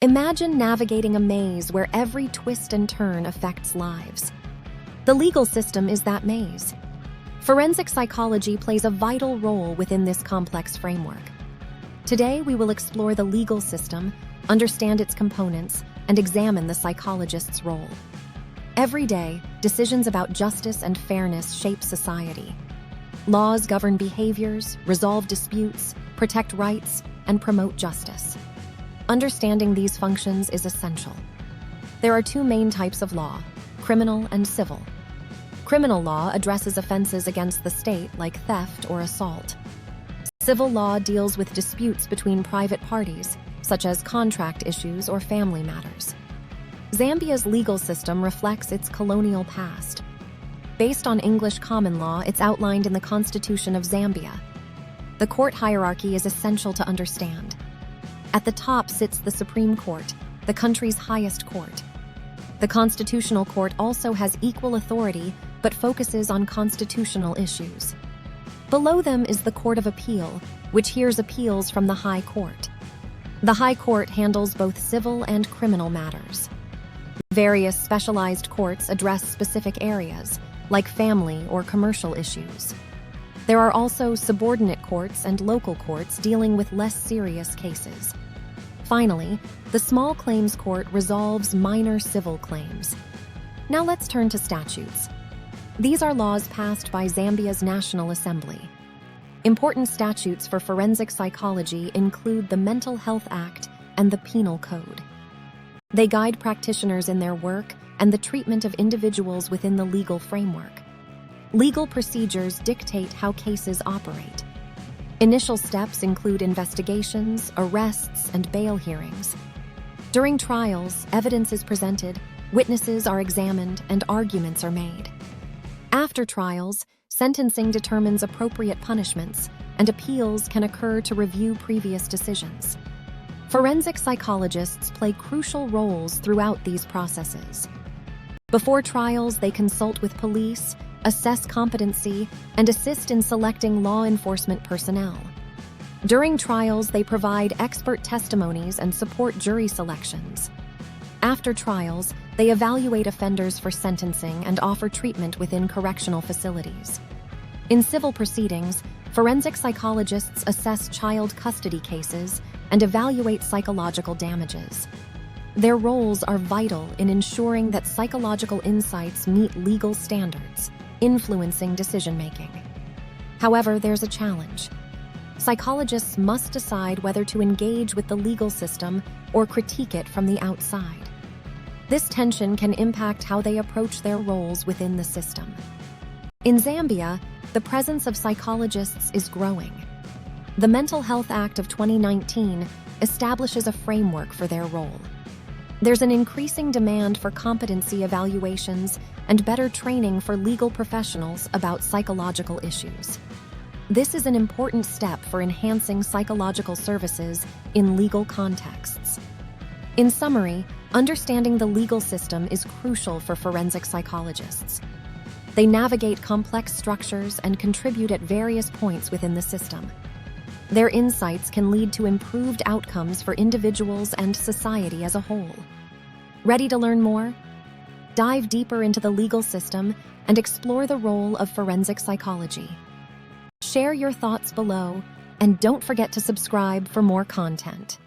Imagine navigating a maze where every twist and turn affects lives. The legal system is that maze. Forensic psychology plays a vital role within this complex framework. Today, we will explore the legal system, understand its components, and examine the psychologist's role. Every day, decisions about justice and fairness shape society. Laws govern behaviors, resolve disputes, protect rights, and promote justice. Understanding these functions is essential. There are two main types of law: criminal and civil. Criminal law addresses offenses against the state like theft or assault. Civil law deals with disputes between private parties, such as contract issues or family matters. Zambia's legal system reflects its colonial past. Based on English common law, it's outlined in the Constitution of Zambia. The court hierarchy is essential to understand. At the top sits the Supreme Court, the country's highest court. The Constitutional Court also has equal authority but focuses on constitutional issues. Below them is the Court of Appeal, which hears appeals from the High Court. The High Court handles both civil and criminal matters. Various specialized courts address specific areas, like family or commercial issues. There are also subordinate courts and local courts dealing with less serious cases. Finally, the Small Claims Court resolves minor civil claims. Now let's turn to statutes. These are laws passed by Zambia's National Assembly. Important statutes for forensic psychology include the Mental Health Act and the Penal Code. They guide practitioners in their work and the treatment of individuals within the legal framework. Legal procedures dictate how cases operate. Initial steps include investigations, arrests, and bail hearings. During trials, evidence is presented, witnesses are examined, and arguments are made. After trials, sentencing determines appropriate punishments, and appeals can occur to review previous decisions. Forensic psychologists play crucial roles throughout these processes. Before trials, they consult with police, assess competency, and assist in selecting law enforcement personnel. During trials, they provide expert testimonies and support jury selections. After trials, they evaluate offenders for sentencing and offer treatment within correctional facilities. In civil proceedings, forensic psychologists assess child custody cases and evaluate psychological damages. Their roles are vital in ensuring that psychological insights meet legal standards, influencing decision-making. However, there's a challenge. Psychologists must decide whether to engage with the legal system or critique it from the outside. This tension can impact how they approach their roles within the system. In Zambia, the presence of psychologists is growing. The Mental Health Act of 2019 establishes a framework for their role. There's an increasing demand for competency evaluations and better training for legal professionals about psychological issues. This is an important step for enhancing psychological services in legal contexts. In summary, understanding the legal system is crucial for forensic psychologists. They navigate complex structures and contribute at various points within the system. Their insights can lead to improved outcomes for individuals and society as a whole. Ready to learn more? Dive deeper into the legal system and explore the role of forensic psychology. Share your thoughts below, and don't forget to subscribe for more content.